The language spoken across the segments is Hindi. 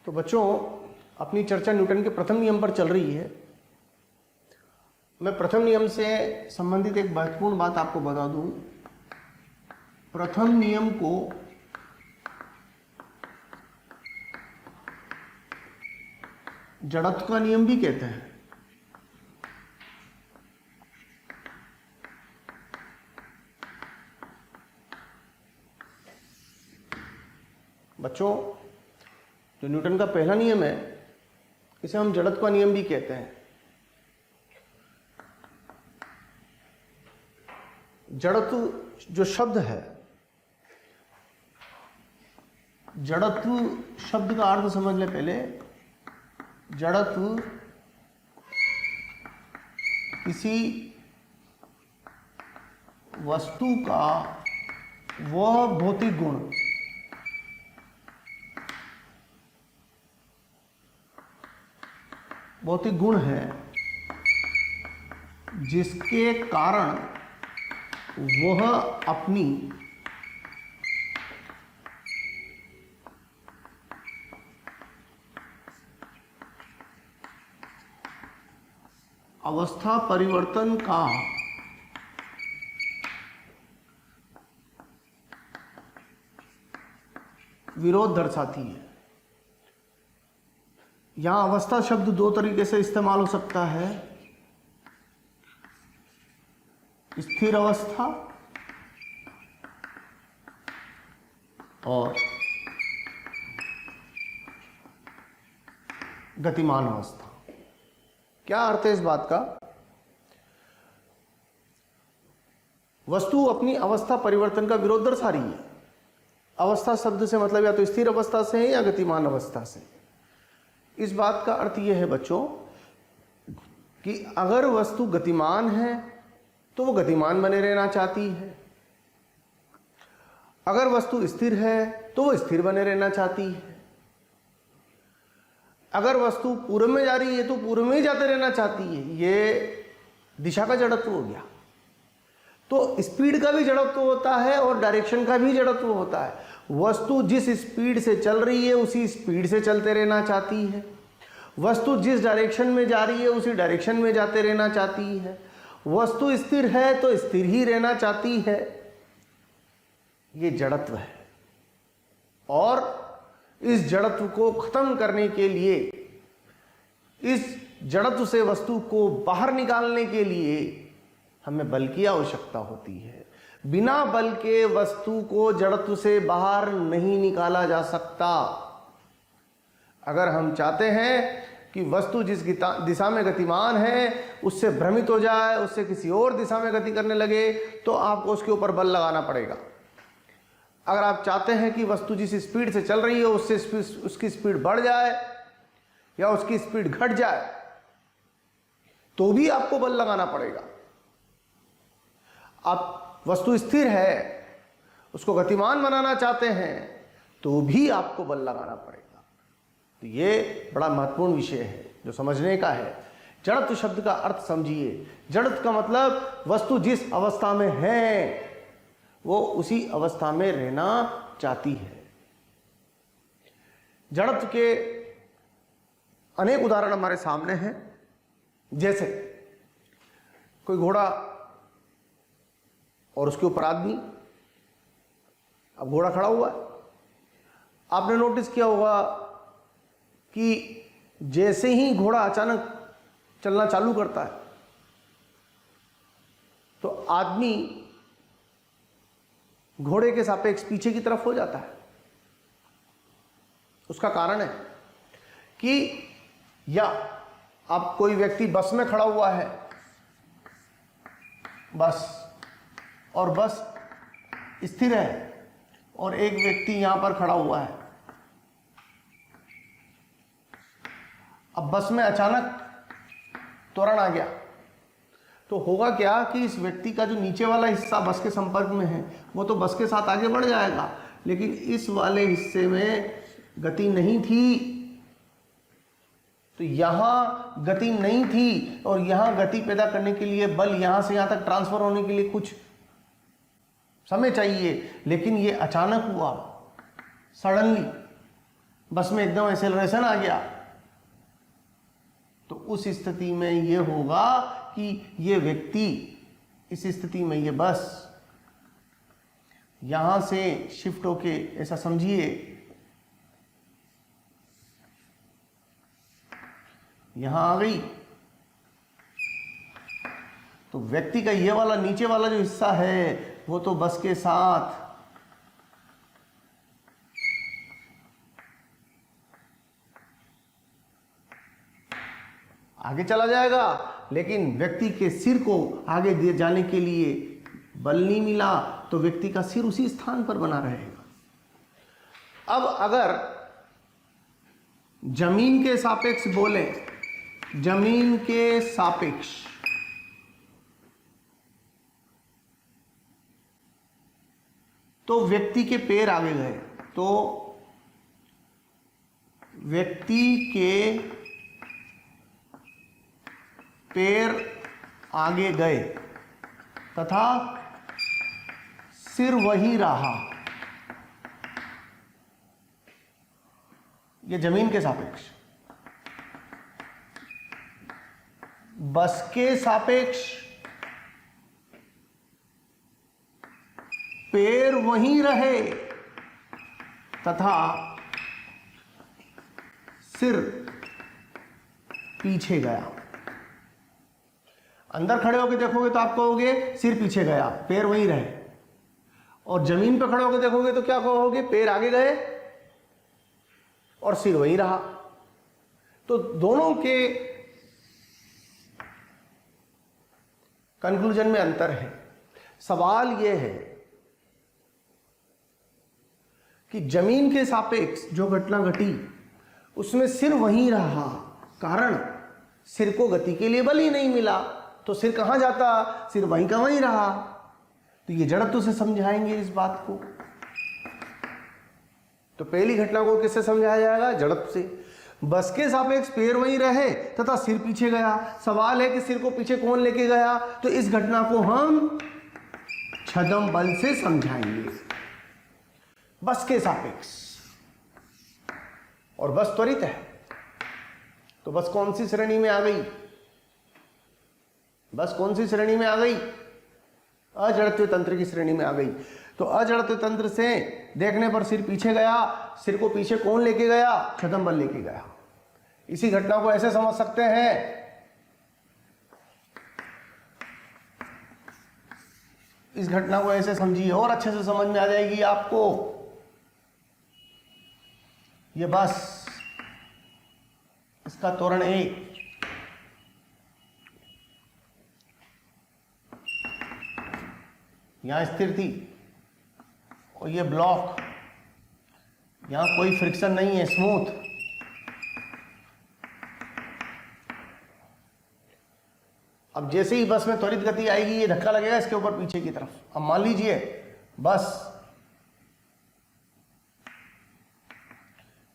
तो बच्चों, अपनी चर्चा न्यूटन के प्रथम नियम पर चल रही है। मैं प्रथम नियम से संबंधित एक महत्वपूर्ण बात आपको बता दूं। प्रथम नियम को जड़त्व का नियम भी कहते हैं। बच्चों, जो न्यूटन का पहला नियम है, इसे हम जड़त्व का नियम भी कहते हैं। जड़त्व जो शब्द है, जड़त्व शब्द का अर्थ समझ ले पहले। जड़त्व किसी वस्तु का वह भौतिक गुण है जिसके कारण वह अपनी अवस्था परिवर्तन का विरोध दर्शाती है। यहां अवस्था शब्द दो तरीके से इस्तेमाल हो सकता है। स्थिर अवस्था और गतिमान अवस्था। क्या अर्थ है इस बात का? वस्तु अपनी अवस्था परिवर्तन का विरोध दर्शा रही है। अवस्था शब्द से मतलब या तो स्थिर अवस्था से है या गतिमान अवस्था से। इस बात का अर्थ यह है बच्चों कि अगर वस्तु गतिमान है तो वो गतिमान बने रहना चाहती है, अगर वस्तु स्थिर है तो वो स्थिर बने रहना चाहती है, अगर वस्तु पूर्व में जा रही है तो पूर्व में ही जाते रहना चाहती है। ये दिशा का जड़त्व हो गया। तो स्पीड का भी जड़त्व होता है और डायरेक्शन का भी जड़त्व होता है। वस्तु जिस स्पीड से चल रही है उसी स्पीड से चलते रहना चाहती है, वस्तु जिस डायरेक्शन में जा रही है उसी डायरेक्शन में जाते रहना चाहती है, वस्तु स्थिर है तो स्थिर ही रहना चाहती है। ये जड़त्व है। और इस जड़त्व को खत्म करने के लिए, इस जड़त्व से वस्तु को बाहर निकालने के लिए हमें बल की आवश्यकता होती है। बिना बल के वस्तु को जड़त्व से बाहर नहीं निकाला जा सकता। अगर हम चाहते हैं कि वस्तु जिस दिशा में गतिमान है उससे भ्रमित हो जाए, उससे किसी और दिशा में गति करने लगे, तो आपको उसके ऊपर बल लगाना पड़ेगा। अगर आप चाहते हैं कि वस्तु जिस स्पीड से चल रही है उससे उसकी स्पीड बढ़ जाए या उसकी स्पीड घट जाए, तो भी आपको बल लगाना पड़ेगा। आप वस्तु स्थिर है, उसको गतिमान बनाना चाहते हैं, तो भी आपको बल लगाना पड़ेगा। तो ये बड़ा महत्वपूर्ण विषय है जो समझने का है। जड़त्व शब्द का अर्थ समझिए। जड़त्व का मतलब वस्तु जिस अवस्था में है वो उसी अवस्था में रहना चाहती है। जड़त्व के अनेक उदाहरण हमारे सामने हैं। जैसे कोई घोड़ा और उसके ऊपर आदमी। अब घोड़ा खड़ा हुआ है। आपने नोटिस किया होगा कि जैसे ही घोड़ा अचानक चलना चालू करता है तो आदमी घोड़े के सापेक्ष पीछे की तरफ हो जाता है। उसका कारण है कि या अब कोई व्यक्ति बस में खड़ा हुआ है, और बस स्थिर है और एक व्यक्ति यहां पर खड़ा हुआ है। अब बस में अचानक त्वरण आ गया तो होगा क्या कि इस व्यक्ति का जो नीचे वाला हिस्सा बस के संपर्क में है वो तो बस के साथ आगे बढ़ जाएगा, लेकिन इस वाले हिस्से में गति नहीं थी। तो यहां गति नहीं थी और यहां गति पैदा करने के लिए बल यहां से यहां तक ट्रांसफर होने के लिए कुछ समय चाहिए, लेकिन ये अचानक हुआ, सडनली बस में एकदम एक्सेलरेशन आ गया, तो उस स्थिति में ये होगा कि ये व्यक्ति, इस स्थिति में ये बस यहां से शिफ्ट होके, ऐसा समझिए यहां आ गई, तो व्यक्ति का ये वाला नीचे वाला जो हिस्सा है वो तो बस के साथ आगे चला जाएगा, लेकिन व्यक्ति के सिर को आगे दे जाने के लिए बल नहीं मिला, तो व्यक्ति का सिर उसी स्थान पर बना रहेगा। अब अगर जमीन के सापेक्ष बोले, जमीन के सापेक्ष, तो व्यक्ति के पैर आगे गए, तो व्यक्ति के पैर आगे गए तथा सिर वही रहा। ये जमीन के सापेक्ष। बस के सापेक्ष पैर वहीं रहे तथा सिर पीछे गया। अंदर खड़े होकर देखोगे तो आप कहोगे सिर पीछे गया, पैर वहीं रहे, और जमीन पर खड़े होकर देखोगे तो क्या कहोगे, पैर आगे गए और सिर वहीं रहा। तो दोनों के कंक्लूजन में अंतर है। सवाल यह है कि जमीन के सापेक्ष जो घटना घटी उसमें सिर वहीं रहा, कारण सिर को गति के लिए बल ही नहीं मिला, तो सिर कहां जाता, सिर वहीं का वहीं रहा। तो ये जड़त्व से समझाएंगे इस बात को। तो पहली घटना को किससे समझाया जाएगा, जड़त्व से। बस के सापेक्ष पैर वहीं रहे तथा सिर पीछे गया। सवाल है कि सिर को पीछे कौन लेके गया, तो इस घटना को हम छदम बल से समझाएंगे। बस के सापेक्ष, और बस त्वरित है, तो बस कौन सी श्रेणी में आ गई, बस कौन सी श्रेणी में आ गई, अजड़त्व तंत्र की श्रेणी में आ गई। तो अजड़त्व तंत्र से देखने पर सिर पीछे गया, सिर को पीछे कौन लेके गया, छदम बल लेके गया। इसी घटना को ऐसे समझ सकते हैं, इस घटना को ऐसे समझिए और अच्छे से समझ में आ जाएगी आपको। ये बस, इसका त्वरण 1, यहां स्थिर थी, और ये ब्लॉक, यहां कोई फ्रिक्शन नहीं है, स्मूथ। अब जैसे ही बस में त्वरित गति आएगी, ये धक्का लगेगा इसके ऊपर पीछे की तरफ। अब मान लीजिए बस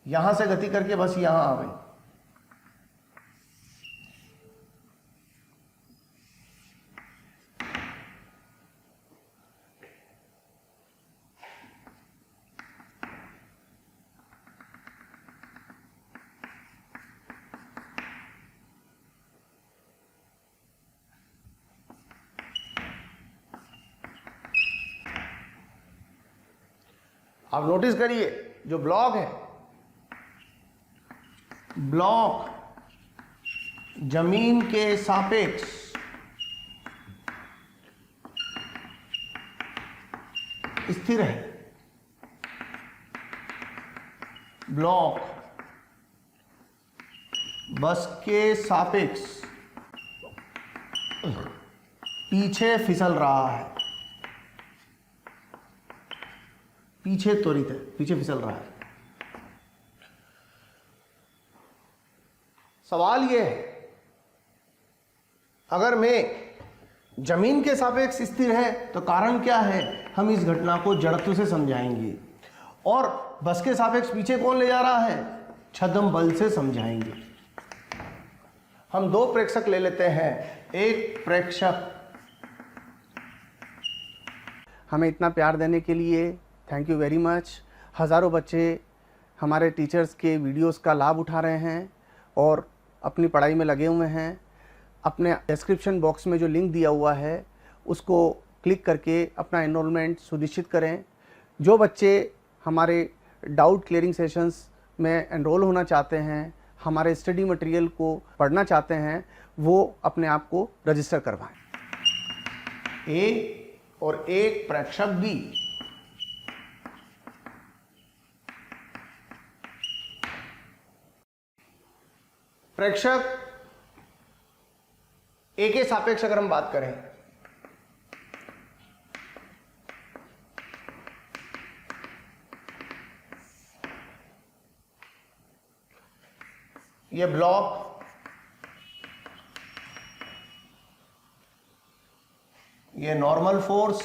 यहां से गति करके बस यहां आ गई, आप नोटिस करिए जो ब्लॉक है, ब्लॉक जमीन के सापेक्ष स्थिर है, ब्लॉक बस के सापेक्ष पीछे फिसल रहा है, पीछे त्वरित है, पीछे फिसल रहा है। सवाल यह है, अगर मैं जमीन के सापेक्ष स्थिर है तो कारण क्या है, हम इस घटना को जड़त्व से समझाएंगे, और बस के सापेक्ष पीछे कौन ले जा रहा है, छदम बल से समझाएंगे। हम दो प्रेक्षक ले लेते हैं। एक प्रेक्षक हमें इतना प्यार देने के लिए थैंक यू वेरी मच। हज़ारों बच्चे हमारे टीचर्स के वीडियोस का लाभ उठा रहे हैं और अपनी पढ़ाई में लगे हुए हैं। अपने डिस्क्रिप्शन बॉक्स में जो लिंक दिया हुआ है उसको क्लिक करके अपना एनरोलमेंट सुनिश्चित करें। जो बच्चे हमारे डाउट क्लियरिंग सेशंस में एनरोल होना चाहते हैं, हमारे स्टडी मटेरियल को पढ़ना चाहते हैं, वो अपने आप को रजिस्टर करवाएं। ए और एक प्रेक्षक बी प्रेक्षक ए के सापेक्ष अगर हम बात करें, ये ब्लॉक, ये नॉर्मल फोर्स,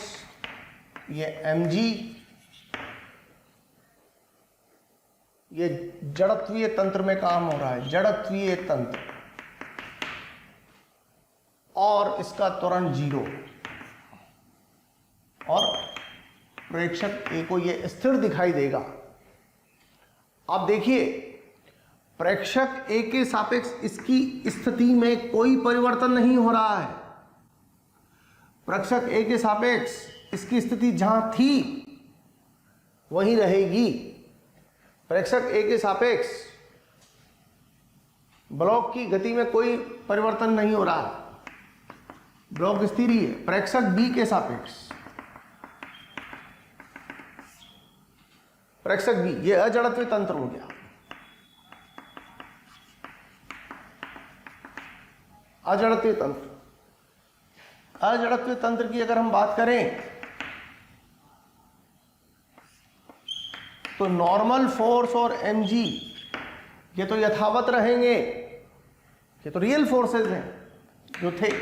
ये mg, ये जड़त्वीय तंत्र में काम हो रहा है, जड़त्वीय तंत्र, और इसका त्वरण 0, और प्रेक्षक ए को ये स्थिर दिखाई देगा। आप देखिए प्रेक्षक ए के सापेक्ष इसकी स्थिति में कोई परिवर्तन नहीं हो रहा है। प्रेक्षक ए के सापेक्ष इसकी स्थिति जहां थी वहीं रहेगी। प्रेक्षक ए के सापेक्ष ब्लॉक की गति में कोई परिवर्तन नहीं हो रहा है, ब्लॉक स्थिर ही है। प्रेक्षक बी के सापेक्ष, प्रेक्षक बी, ये अजड़त्वीय तंत्र हो गया। अजड़त्वीय तंत्र, अजड़त्वीय तंत्र की अगर हम बात करें तो नॉर्मल फोर्स और mg ये तो यथावत रहेंगे, ये तो रियल फोर्सेस हैं जो थे।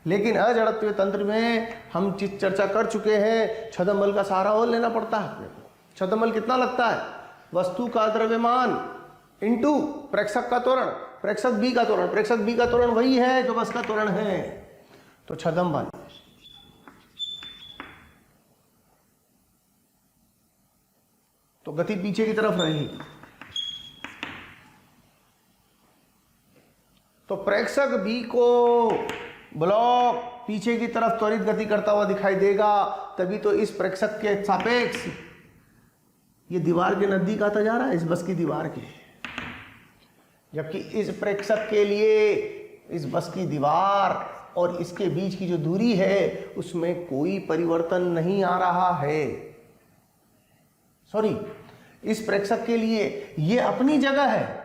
लेकिन अजड़त्वीय तंत्र में हम चर्चा कर चुके हैं, छदम बल का सहारा और लेना पड़ता है। छदम बल कितना लगता है? वस्तु का द्रव्यमान इंटू प्रेक्षक का त्वरण, प्रेक्षक बी का त्वरण। प्रेक्षक बी का त्वरण वही है जो बस का त्वरण है, तो छदम बल। तो गति पीछे की तरफ रहेगी। तो प्रेक्षक बी को ब्लॉक पीछे की तरफ त्वरित गति करता हुआ दिखाई देगा, तभी तो इस प्रेक्षक के सापेक्ष ये दीवार के नजदीक आता जा रहा है, इस बस की दीवार के। जबकि इस प्रेक्षक के लिए इस बस की दीवार और इसके बीच की जो दूरी है उसमें कोई परिवर्तन नहीं आ रहा है। सॉरी, इस प्रेक्षक के लिए ये अपनी जगह है,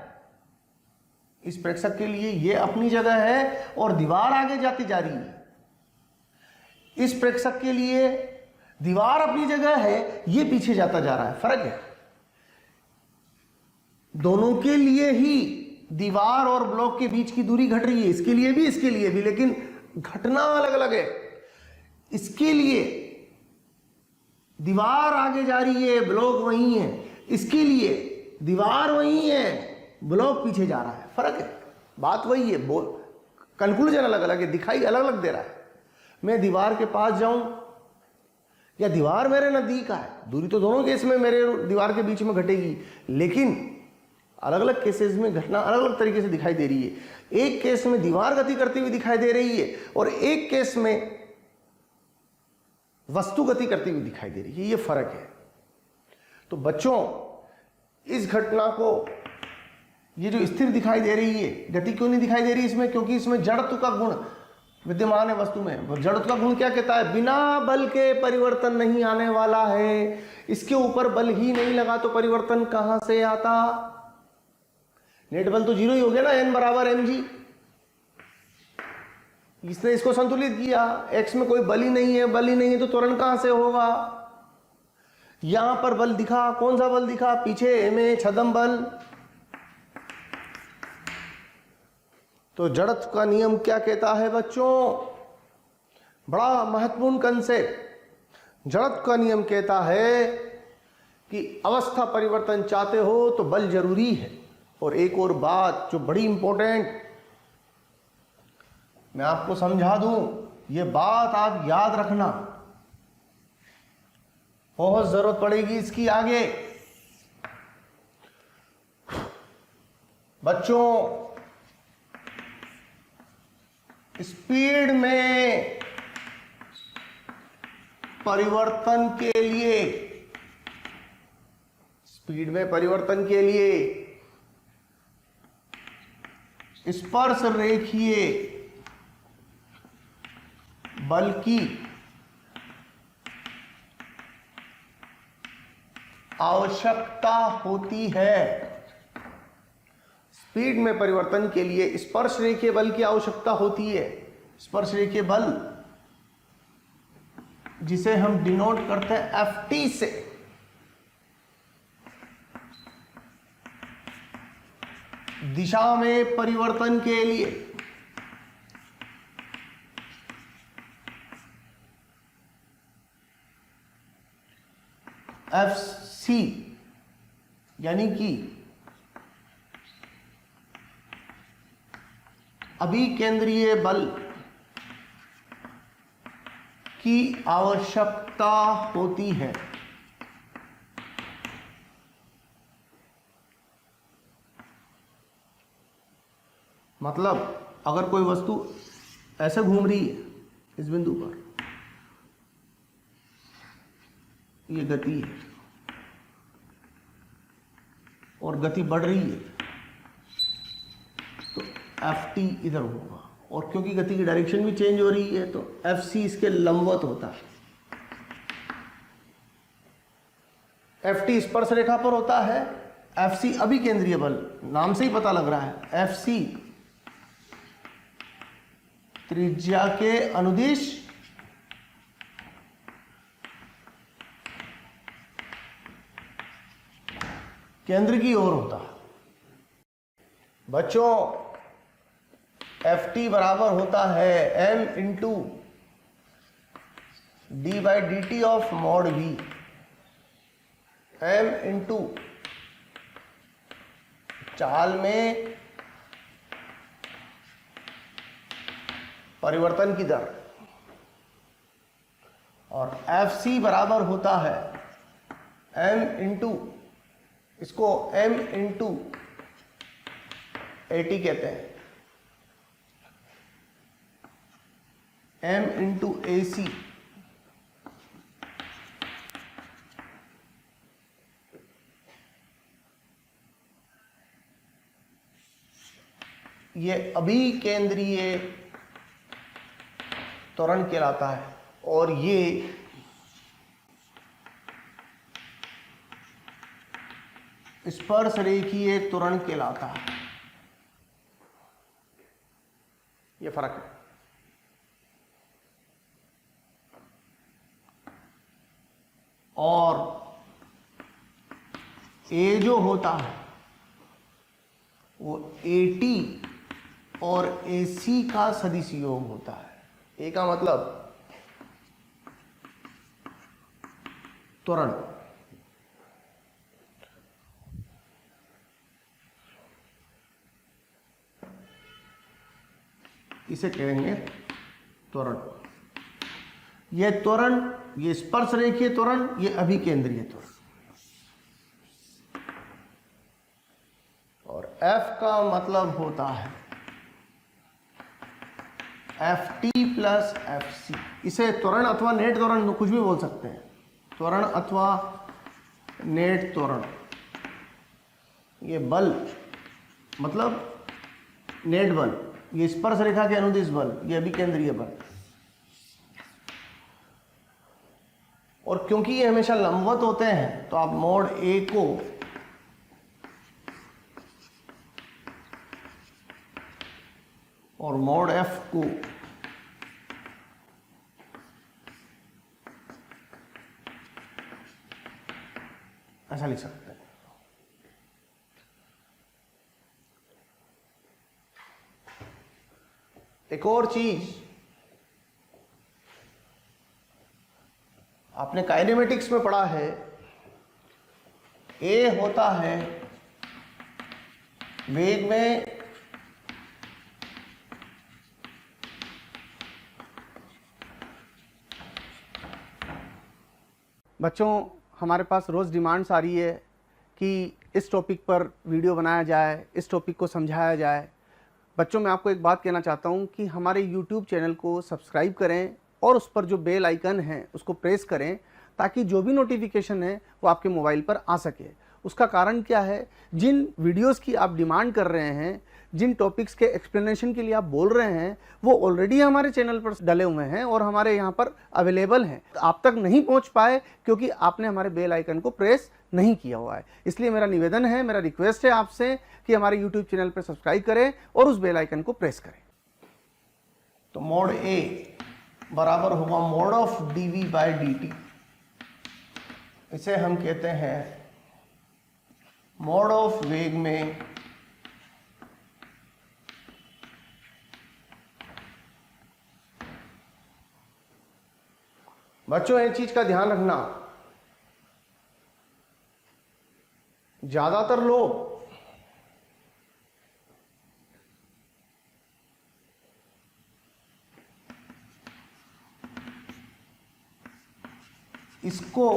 इस प्रेक्षक के लिए ये अपनी जगह है और दीवार आगे जाती जा रही है। इस प्रेक्षक के लिए दीवार अपनी जगह है, ये पीछे जाता जा रहा है। फर्क है, दोनों के लिए ही दीवार और ब्लॉक के बीच की दूरी घट रही है, इसके लिए भी इसके लिए भी, लेकिन घटना अलग अलग है। इसके लिए दीवार आगे जा रही है, ब्लॉक वहीं है, इसके लिए दीवार वहीं है, ब्लॉक पीछे जा रहा है। फर्क है, बात वही है, कंक्लूजन अलग अलग है, दिखाई अलग अलग दे रहा है। मैं दीवार के पास जाऊं या दीवार मेरे नजदीक है, दूरी तो दोनों केस में मेरे दीवार के बीच में घटेगी, लेकिन अलग अलग केसेस में घटना अलग अलग तरीके से दिखाई दे रही है। एक केस में दीवार गति करती हुई दिखाई दे रही है और एक केस में वस्तु गति करती हुई दिखाई दे रही है, ये फर्क है। तो बच्चों, इस घटना को ये जो स्थिर दिखाई दे रही है, गति क्यों नहीं दिखाई दे रही इसमें? क्योंकि इसमें जड़त्व का गुण विद्यमान है वस्तु में। जड़त्व का गुण क्या कहता है? बिना बल के परिवर्तन नहीं आने वाला है। इसके ऊपर बल ही नहीं लगा तो परिवर्तन कहां से आता? नेट बल तो 0 ही हो गया ना, N बराबर mg। इसने इसको संतुलित किया, x में कोई बल ही नहीं है, बल ही नहीं है तो त्वरण कहां से होगा? यहां पर बल दिखा, कौन सा बल दिखा? पीछे में छदम बल। तो जड़त्व का नियम क्या कहता है बच्चों? बड़ा महत्वपूर्ण कंसेप्ट। जड़त्व का नियम कहता है कि अवस्था परिवर्तन चाहते हो तो बल जरूरी है। और एक और बात जो बड़ी इंपॉर्टेंट मैं आपको समझा दूं, ये बात आप याद रखना। बहुत जरूरत पड़ेगी इसकी आगे। बच्चों, स्पीड में परिवर्तन के लिए, स्पीड में परिवर्तन के लिए स्पर्श रेखीय बल की आवश्यकता होती है। स्पीड में परिवर्तन के लिए स्पर्श रेखीय बल की आवश्यकता होती है। स्पर्श रेखीय बल जिसे हम डिनोट करते हैं Ft से, दिशा में परिवर्तन के लिए Fc, यानी कि अभिकेंद्रीय बल की आवश्यकता होती है। मतलब अगर कोई वस्तु ऐसे घूम रही है इस बिंदु पर, ये गति है और गति बढ़ रही है, तो Ft इधर होगा, और क्योंकि गति की डायरेक्शन भी चेंज हो रही है तो Fc इसके लंबवत होता है। Ft स्पर्श रेखा पर होता है, Fc अभिकेंद्रीय बल, नाम से ही पता लग रहा है। Fc त्रिज्या के अनुदिश केंद्र की ओर होता है। बच्चों, Ft बराबर होता है m into D by D T of mod v, m into चाल में परिवर्तन की दर, और Fc बराबर होता है m इंटू, इसको m इंटू AT कहते हैं, m इंटू AC, ये अभिकेंद्रीय त्वरण कहलाता है, और ये स्पर्श रेखीय त्वरण कहलाता है। ये फर्क है। और A जो होता है वो AT और AC का सदिश योग होता है। A का मतलब त्वरण, इसे कहेंगे त्वरण। ये त्वरण, ये स्पर्श रेखीय त्वरण, ये अभिकेंद्रीय त्वरण। और F का मतलब होता है Ft प्लस Fc। इसे त्वरण अथवा नेट त्वरण कुछ भी बोल सकते हैं, त्वरण अथवा नेट त्वरण। ये बल मतलब नेट बल, ये स्पर्श रेखा के अनुदिश बल, ये अभिकेंद्रीय बल। और क्योंकि ये हमेशा लंबवत होते हैं तो आप मोड A को और मोड F को ऐसा लिख सकते हैं। एक और चीज आपने काइनेमेटिक्स में पढ़ा है, A होता है वेग में बच्चों हमारे पास रोज़ डिमांड्स आ रही है कि इस टॉपिक पर वीडियो बनाया जाए, इस टॉपिक को समझाया जाए। बच्चों, मैं आपको एक बात कहना चाहता हूँ कि हमारे यूट्यूब चैनल को सब्सक्राइब करें और उस पर जो बेल आइकन है उसको प्रेस करें, ताकि जो भी नोटिफिकेशन है वो आपके मोबाइल पर आ सके। उसका कारण क्या है, जिन वीडियोस की आप डिमांड कर रहे हैं, जिन टॉपिक्स के एक्सप्लेनेशन के लिए आप बोल रहे हैं, वो ऑलरेडी हमारे चैनल पर डले हुए हैं और हमारे यहाँ पर अवेलेबल हैं। आप तक नहीं पहुँच पाए क्योंकि आपने हमारे बेल आइकन को प्रेस नहीं किया हुआ है। इसलिए मेरा निवेदन है, मेरा रिक्वेस्ट है आपसे कि हमारे यूट्यूब चैनल पर सब्सक्राइब करें और उस बेल आइकन को प्रेस करें। तो मोड ए बराबर होगा mode of dv by dt। इसे हम कहते हैं मोड ऑफ वेग में बच्चों, एक चीज का ध्यान रखना, ज्यादातर लोग इसको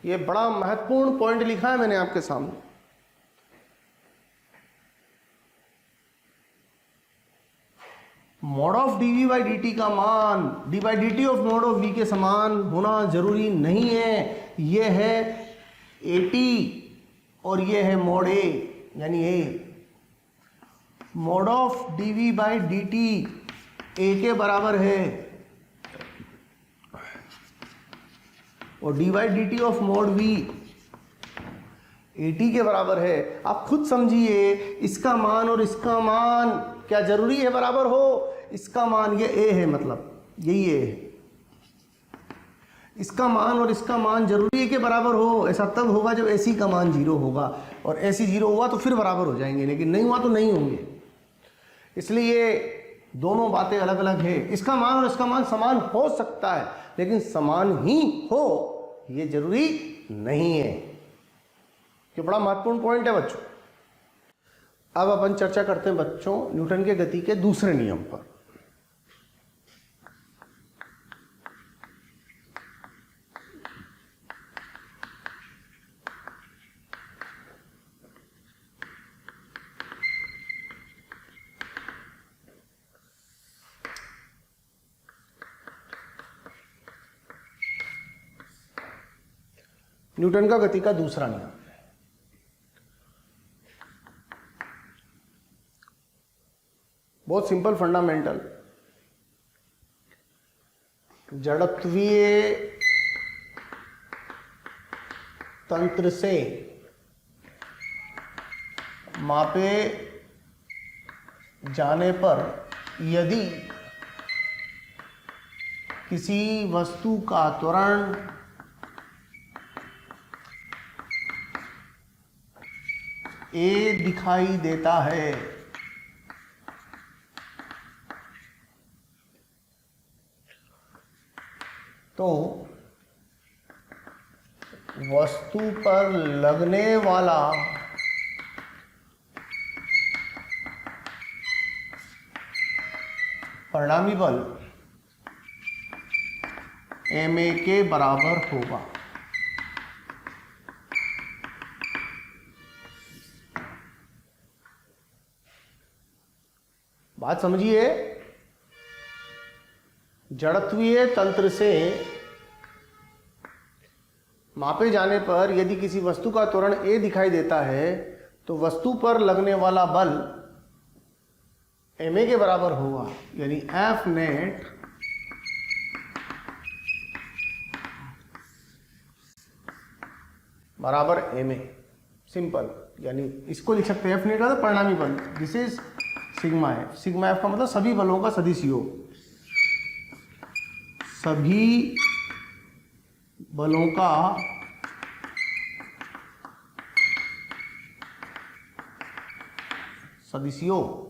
ये बड़ा महत्वपूर्ण पॉइंट लिखा है मैंने आपके सामने। Mode of dv by dt का मान d by dt of mode of v के समान होना जरूरी नहीं है। ये है at और ये है मोड a, यानी a। Mode of dv by dt a के बराबर है और d by dt of mode v at के बराबर है। आप खुद समझिए, इसका मान और इसका मान क्या जरूरी है बराबर हो? इसका मान ये a है, मतलब यही a है। इसका मान और इसका मान जरूरी है कि बराबर हो। ऐसा तब होगा जब AC का मान 0 होगा, और AC 0 हुआ तो फिर बराबर हो जाएंगे, लेकिन नहीं हुआ तो नहीं होंगे। इसलिए दोनों बातें अलग अलग है। इसका मान और इसका मान समान हो सकता है, लेकिन समान ही हो ये जरूरी नहीं है। ये बड़ा महत्वपूर्ण पॉइंट है बच्चों। अब अपन चर्चा करते हैं बच्चों न्यूटन के गति के दूसरे नियम पर। न्यूटन का गति का दूसरा नियम, बहुत सिंपल फंडामेंटल। जड़त्वीय तंत्र से मापे जाने पर यदि किसी वस्तु का त्वरण A दिखाई देता है तो वस्तु पर लगने वाला परिणामी बल ma के बराबर होगा। बात समझिए, जड़त्वीय तंत्र से मापे जाने पर यदि किसी वस्तु का त्वरण A दिखाई देता है तो वस्तु पर लगने वाला बल ma के बराबर होगा, यानी F नेट बराबर ma। सिंपल, यानी इसको लिख सकते हैं F नेट का परिणामी बल, this is sigma F. Sigma F का मतलब सभी बलों का सदिश योग, सभी बलों का सदिश योग।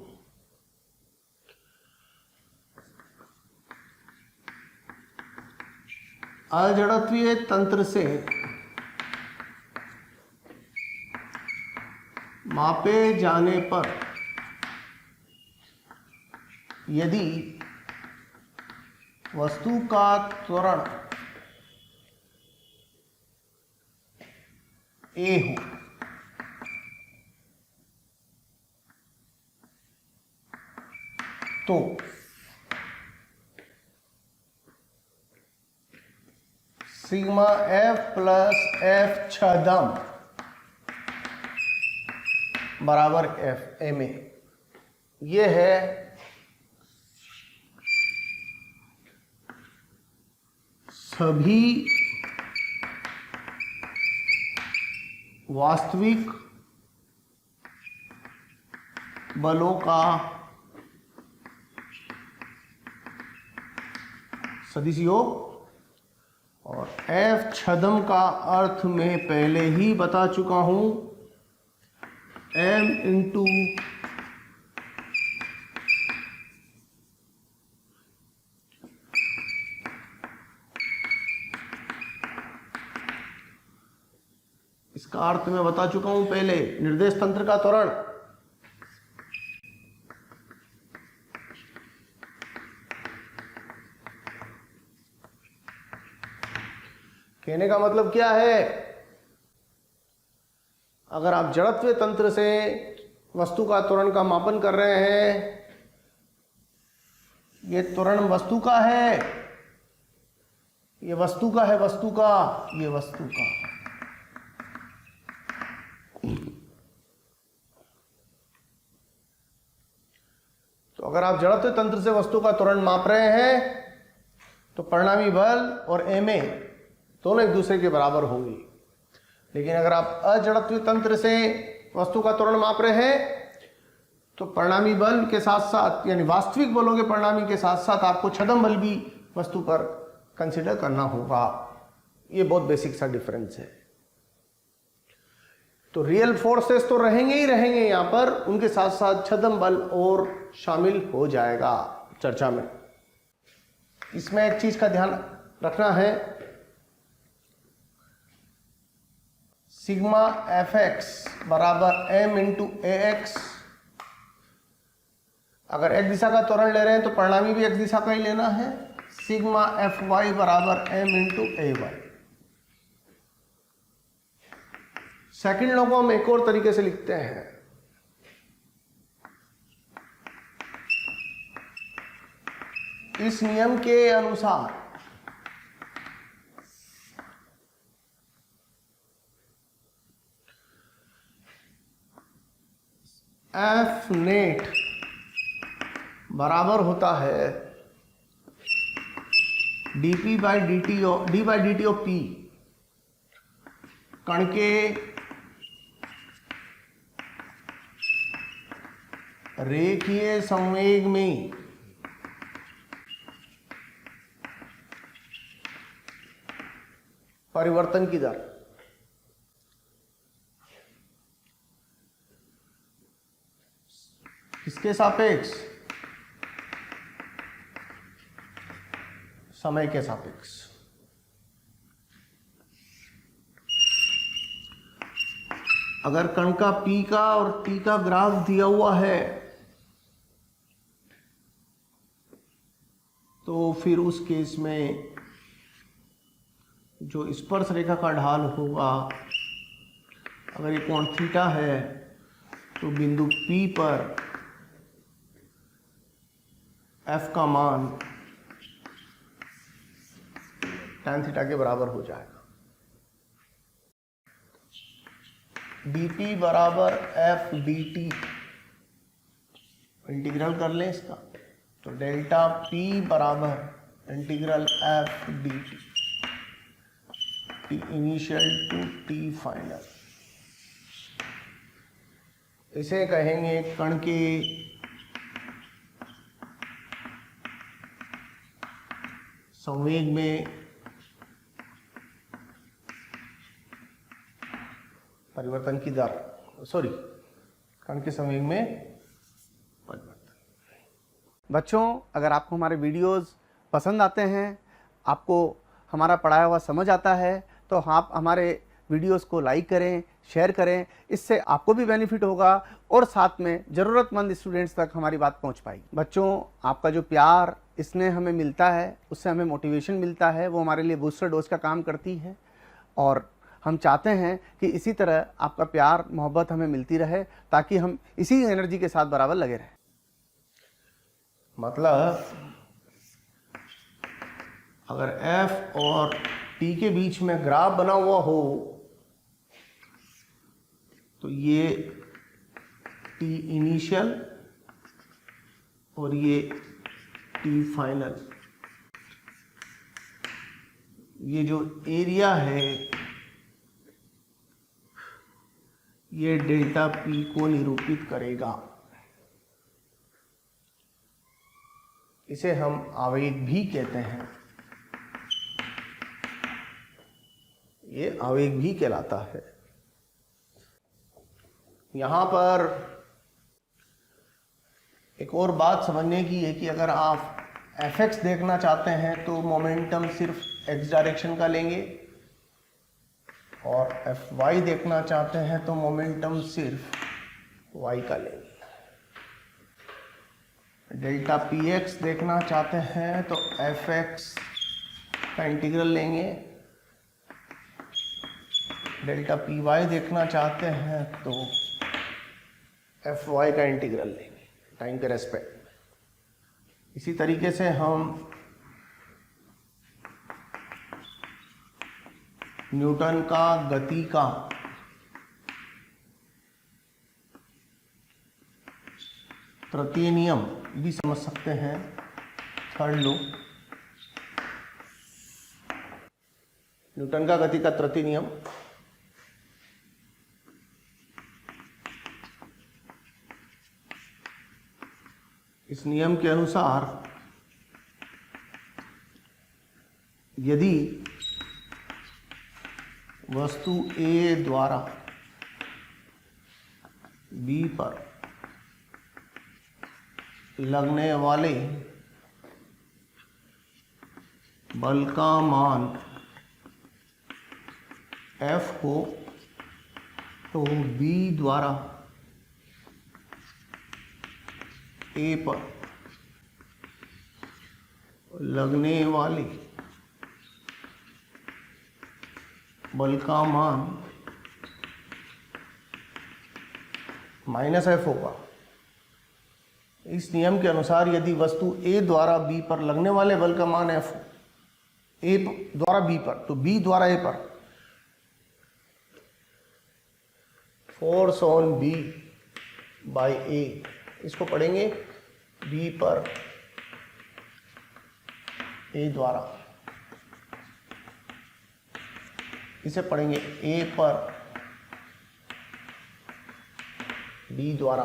अजड़त्वीय तंत्र से मापे जाने पर यदि वस्तु का त्वरण ए हो तो सिग्मा एफ प्लस एफ छदम बराबर एफ एम ए, ये है सभी वास्तविक बलों का सदिश योग। और एफ छदम का अर्थ मैं पहले ही बता चुका हूं, एम इंटू इसका अर्थ मैं बता चुका हूं पहले, निर्देश तंत्र का त्वरण कहने का मतलब क्या है, अगर आप जड़त्वीय तंत्र से वस्तु का त्वरण का मापन कर रहे हैं, ये त्वरण वस्तु का है, ये वस्तु का है, वस्तु का, ये वस्तु का। तो अगर आप जड़त्वीय तंत्र से वस्तु का त्वरण माप रहे हैं तो परिणामी बल और एम ए दोनों एक दूसरे के बराबर होंगे। लेकिन अगर आप अजड़त्वीय तंत्र से वस्तु का त्वरण माप रहे हैं तो परिणामी बल के साथ साथ, यानी वास्तविक बलों के परिणामी के साथ साथ आपको छदम बल भी वस्तु पर कंसीडर करना होगा। ये बहुत बेसिक सा डिफरेंस है। तो रियल फोर्सेस तो रहेंगे ही रहेंगे यहां पर, उनके साथ साथ छदम बल और शामिल हो जाएगा चर्चा में। इसमें एक चीज का ध्यान रखना है, सिग्मा एफ एक्स बराबर एम इंटू ए एक्स। अगर एक दिशा का त्वरण ले रहे हैं तो परिणामी भी एक दिशा का ही लेना है, सिग्मा एफ वाई बराबर एम इंटू ए वाई। सेकंड लॉ को हम एक और तरीके से लिखते हैं, इस नियम के अनुसार एफ नेट बराबर होता है D by D T of P, कण के रेखीय संवेग में परिवर्तन की दर। किसके सापेक्ष? समय के सापेक्ष। अगर कण का पी का और टी का ग्राफ दिया हुआ है तो फिर उस केस में जो स्पर्श रेखा का ढाल होगा, अगर ये कोण थीटा है तो बिंदु P पर F का मान tan थीटा के बराबर हो जाएगा। dP बराबर F dt, इंटीग्रल कर लें इसका, तो डेल्टा P बराबर integral F dt, T initial to T final. इसे कहेंगे कण के संवेग में परिवर्तन की दर, सॉरी, कण के संवेग में परिवर्तन। बच्चों, अगर आपको हमारे वीडियोस पसंद आते हैं, आपको हमारा पढ़ाया हुआ समझ आता है तो आप हमारे वीडियोस को लाइक करें, शेयर करें, इससे आपको भी बेनिफिट होगा और साथ में ज़रूरतमंद स्टूडेंट्स तक हमारी बात पहुंच पाएगी। बच्चों, आपका जो प्यार इसने हमें मिलता है, उससे हमें मोटिवेशन मिलता है, वो हमारे लिए बूस्टर डोज का काम करती है और हम चाहते हैं कि इसी तरह आपका प्यार मोहब्बत हमें मिलती रहे ताकि हम इसी एनर्जी के साथ बराबर लगे रहें। मतलब अगर F और T के बीच में ग्राफ बना हुआ हो तो ये T इनिशियल और ये T फाइनल, ये जो एरिया है ये डेल्टा P को निरूपित करेगा। इसे हम आवेग भी कहते हैं, ये आवेग भी कहलाता है। यहाँ पर एक और बात समझने की है कि अगर आप fx देखना चाहते हैं तो मोमेंटम सिर्फ x डायरेक्शन का लेंगे और fy देखना चाहते हैं तो मोमेंटम सिर्फ y का लेंगे। डेल्टा px देखना चाहते हैं तो fx का इंटीग्रल लेंगे, डेल्टा py देखना चाहते हैं तो fy का इंटीग्रल लेंगे टाइम के रेस्पेक्ट। इसी तरीके से हम न्यूटन का गति का तृतीय नियम भी समझ सकते हैं, थर्ड लॉ। न्यूटन का गति का तृतीय नियम इस नियम के अनुसार यदि वस्तु A द्वारा B पर लगने वाले बल का मान F हो तो B द्वारा A पर लगने वाले बल का मान -F होगा। इस नियम के अनुसार यदि वस्तु A द्वारा B पर लगने वाले बल का मान F हो, A द्वारा B पर, तो B द्वारा A पर force on B by A, इसको पढ़ेंगे B पर A द्वारा, इसे पढ़ेंगे A पर B द्वारा।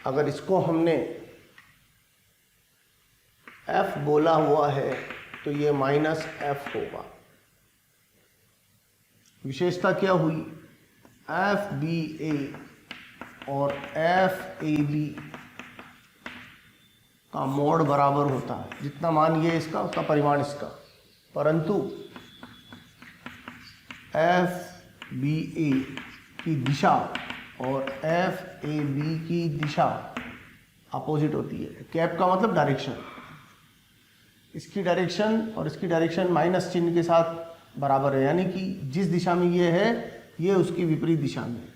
अगर इसको हमने F बोला हुआ है तो ये -F होगा। विशेषता क्या हुई? FBA और FAB का मोड बराबर होता है, जितना मान ये इसका उतना परिमाण इसका, परंतु FBA की दिशा और FAB की दिशा अपोजिट होती है। कैप का मतलब डायरेक्शन, इसकी डायरेक्शन और इसकी डायरेक्शन माइनस चिन्ह के साथ बराबर है, यानी कि जिस दिशा में ये है ये उसकी विपरीत दिशा में है।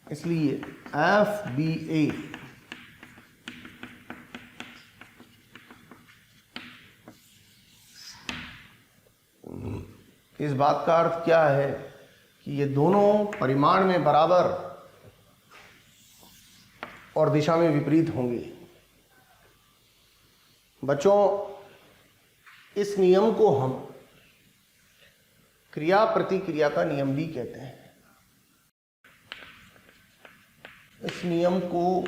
इसलिए FBA इस बात का अर्थ क्या है कि ये दोनों परिमाण में बराबर और दिशा में विपरीत होंगे। बच्चों, इस नियम को हम क्रिया प्रतिक्रिया का नियम भी कहते हैं। इस नियम को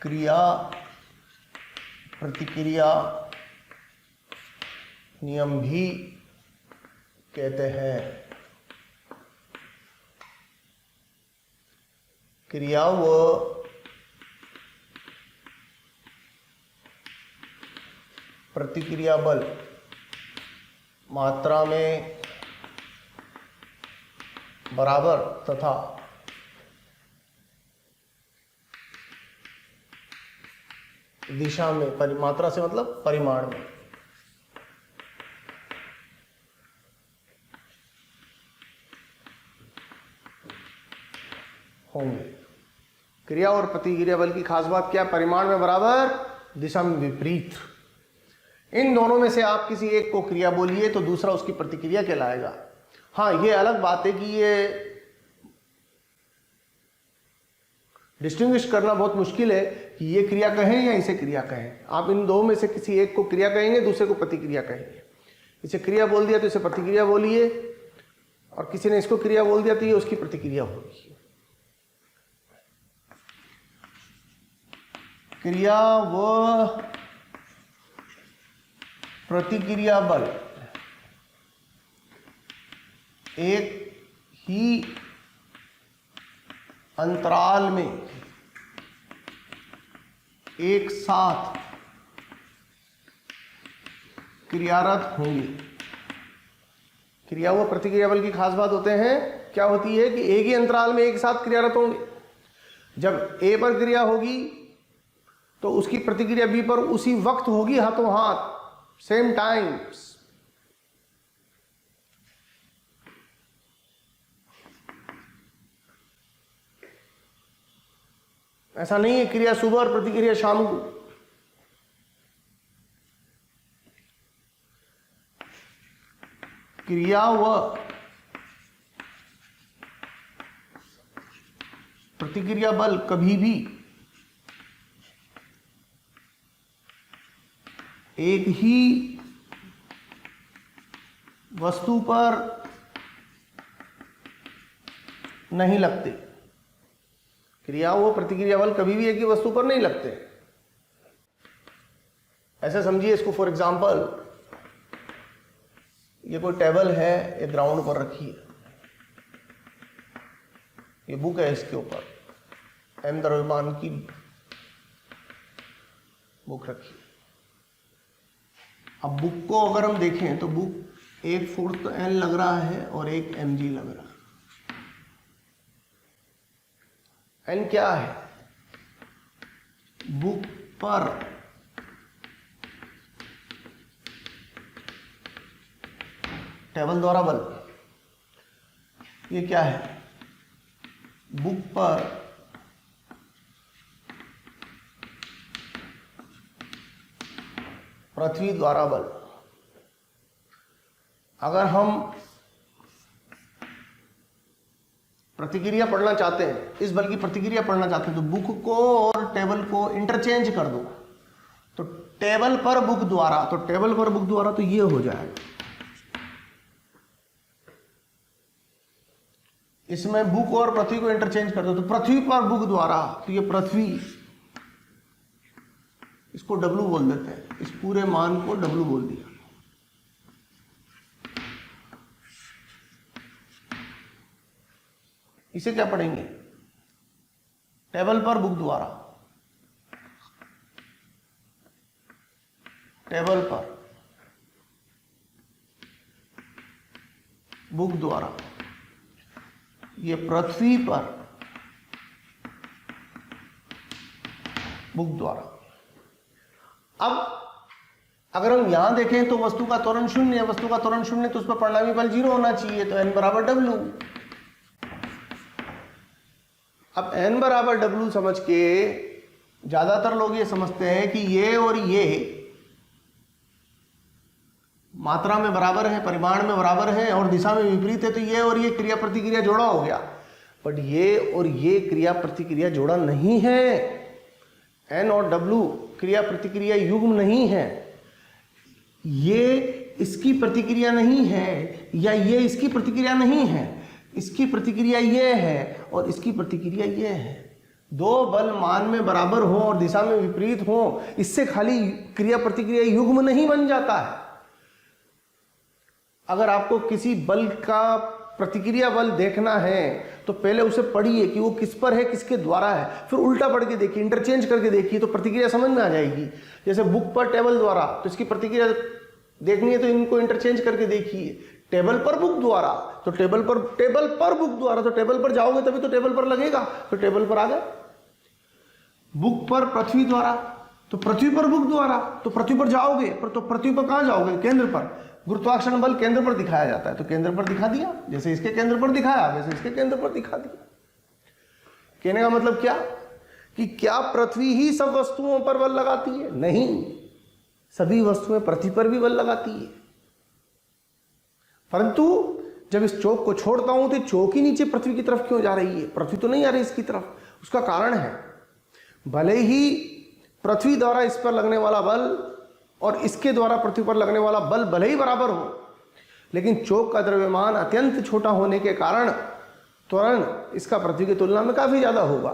क्रिया प्रतिक्रिया नियम भी कहते हैं। क्रिया व प्रतिक्रिया बल मात्रा में बराबर तथा दिशा में, मात्रा से मतलब परिमाण में, होंगे। क्रिया और प्रतिक्रिया बल की खास बात क्या है? परिमाण में बराबर, दिशा में विपरीत। इन दोनों में से आप किसी एक को क्रिया बोलिए तो दूसरा उसकी प्रतिक्रिया कहलाएगा। हाँ, ये अलग बात है कि ये डिस्टिंग्विश करना बहुत मुश्किल है कि ये क्रिया कहें या इसे क्रिया कहें। आप इन दो में से किसी एक को क्रिया कहेंगे, दूसरे को प्रतिक्रिया कहेंगे। इसे क्रिया बोल दिया तो इसे प्रतिक्रिया बोलिए, और किसी ने इसको क्रिया बोल दिया तो ये उसकी प्रतिक्रिया होगी। क्रिया व प्रतिक्रिया बल एक ही अंतराल में एक साथ क्रियारत होंगे। क्रिया व प्रतिक्रिया बल की खास बात होते हैं क्या होती है कि एक ही अंतराल में एक साथ क्रियारत होंगे। जब ए पर क्रिया होगी तो उसकी प्रतिक्रिया बी पर उसी वक्त होगी, हाथों हाथ, सेम टाइम्स। ऐसा नहीं है क्रिया सुबह और प्रतिक्रिया शाम को। क्रिया व प्रतिक्रिया बल कभी भी एक ही वस्तु पर नहीं लगते। क्रिया व प्रतिक्रिया बल कभी भी एक ही वस्तु पर नहीं लगते। ऐसे समझिए इसको, फॉर एग्जांपल ये कोई टेबल है, ये ग्राउंड पर रखी है, ये बुक है, इसके ऊपर एम दरमान की बुक रखी है। अब बुक को अगर हम देखें तो बुक 1/4 तो एन लग रहा है और 1 mg लग रहा है। एन क्या है? बुक पर टेबल द्वारा बल। ये क्या है? बुक पर पृथ्वी द्वारा बल। अगर हम प्रतिक्रिया पढ़ना चाहते हैं, इस बल की प्रतिक्रिया पढ़ना चाहते हैं, तो बुक को और टेबल को इंटरचेंज कर दो। तो टेबल पर बुक द्वारा, तो टेबल पर बुक द्वारा तो ये हो जाएगा। इसमें बुक और पृथ्वी को इंटरचेंज कर दो तो पृथ्वी पर बुक द्वारा, तो ये पृथ्वी, इसको W बोल देते हैं, इस पूरे मान को W बोल दिया। इसे क्या पढ़ेंगे? टेबल पर बुक द्वारा, टेबल पर बुक द्वारा, ये पृथ्वी पर बुक द्वारा। अब अगर हम यहां देखें तो वस्तु का त्वरण 0 है, वस्तु का त्वरण 0 तो उस पर परिणामी बल 0 होना चाहिए, तो N बराबर W। अब N बराबर W समझ के ज्यादातर लोग ये समझते हैं कि ये और ये मात्रा में बराबर है, परिमाण में बराबर है और दिशा में विपरीत है, तो ये और ये क्रिया प्रतिक्रिया जोड़ा हो गया। बट ये और ये क्रिया प्रतिक्रिया जोड़ा नहीं है। N और W क्रिया प्रतिक्रिया युग्म नहीं है। ये इसकी प्रतिक्रिया नहीं है या ये इसकी प्रतिक्रिया नहीं है, इसकी प्रतिक्रिया ये है और इसकी प्रतिक्रिया ये है। दो बल मान में बराबर हो और दिशा में विपरीत हो, इससे खाली क्रिया प्रतिक्रिया युग्म नहीं बन जाता है। अगर आपको किसी बल का प्रतिक्रिया बल देखना है तो पहले उसे पढ़िए कि वो किस पर है, किसके द्वारा है, फिर उल्टा पढ़ के देखिए, इंटरचेंज करके देखिए, तो प्रतिक्रिया समझ में आ जाएगी। जैसे बुक पर टेबल द्वारा, तो इसकी प्रतिक्रिया देखनी है तो इनको इंटरचेंज करके देखिए। टेबल पर बुक द्वारा, तो टेबल पर बुक द्वारा, तो टेबल पर जाओगे तभी तो टेबल पर लगेगा, तो टेबल पर आ गए। बुक पर पृथ्वी द्वारा, तो पृथ्वी पर बुक द्वारा, तो पृथ्वी पर जाओगे, पर तो पृथ्वी पर कहां जाओगे, केंद्र पर। गुरुत्वाकर्षण बल केंद्र पर दिखाया जाता है, तो केंद्र पर दिखा दिया, जैसे इसके केंद्र पर दिखाया वैसे इसके केंद्र पर दिखा दिया। कहने का मतलब क्या कि क्या पृथ्वी ही सब वस्तुओं पर बल लगाती है? नहीं, सभी वस्तुएं पृथ्वी पर भी बल लगाती है, परंतु जब इस चौक को छोड़ता हूं तो चौक ही नीचे पृथ्वी की तरफ क्यों जा रही है, पृथ्वी तो नहीं आ रही इसकी तरफ। उसका कारण है, भले ही पृथ्वी द्वारा इस पर लगने वाला बल और इसके द्वारा पृथ्वी पर लगने वाला बल भले ही बराबर हो, लेकिन चौक का द्रव्यमान अत्यंत छोटा होने के कारण त्वरण इसका पृथ्वी की तुलना में काफी ज्यादा होगा,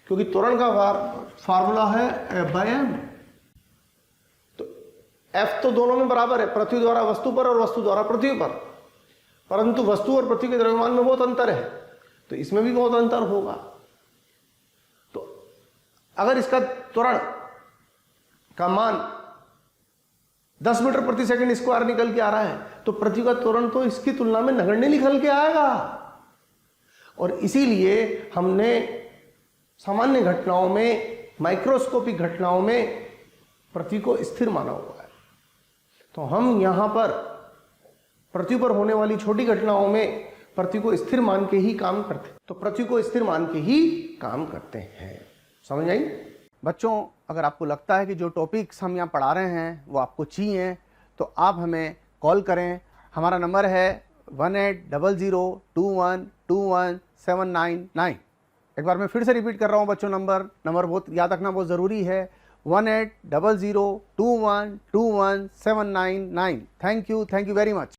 क्योंकि त्वरण का फार्मूला है F/m। तो F तो दोनों में बराबर है, पृथ्वी द्वारा वस्तु पर और वस्तु द्वारा पृथ्वी पर, परंतु वस्तु और पृथ्वी के द्रव्यमान में बहुत अंतर है, तो इसमें भी बहुत अंतर होगा। तो अगर इसका त्वरण का मान 10 मीटर प्रति सेकंड स्क्वायर निकल के आ रहा है, तो पृथ्वी का त्वरण तो इसकी तुलना में नगण्य निकल के आएगा। और इसीलिए हमने सामान्य घटनाओं में, माइक्रोस्कोपिक घटनाओं में पृथ्वी को स्थिर माना हुआ है। तो हम यहां पर पृथ्वी पर होने वाली छोटी घटनाओं में पृथ्वी को स्थिर मान के ही काम करते हैं, तो पृथ्वी को स्थिर मान के ही काम करते हैं। समझ आई? बच्चों, अगर आपको लगता है कि जो टॉपिक्स हम यहाँ पढ़ा रहे हैं वो आपको चाहिए, तो आप हमें कॉल करें। हमारा नंबर है 180021217999। एक बार मैं फिर से रिपीट कर रहा हूँ बच्चों, नंबर बहुत याद रखना बहुत ज़रूरी है, 180021217999। Thank you very much.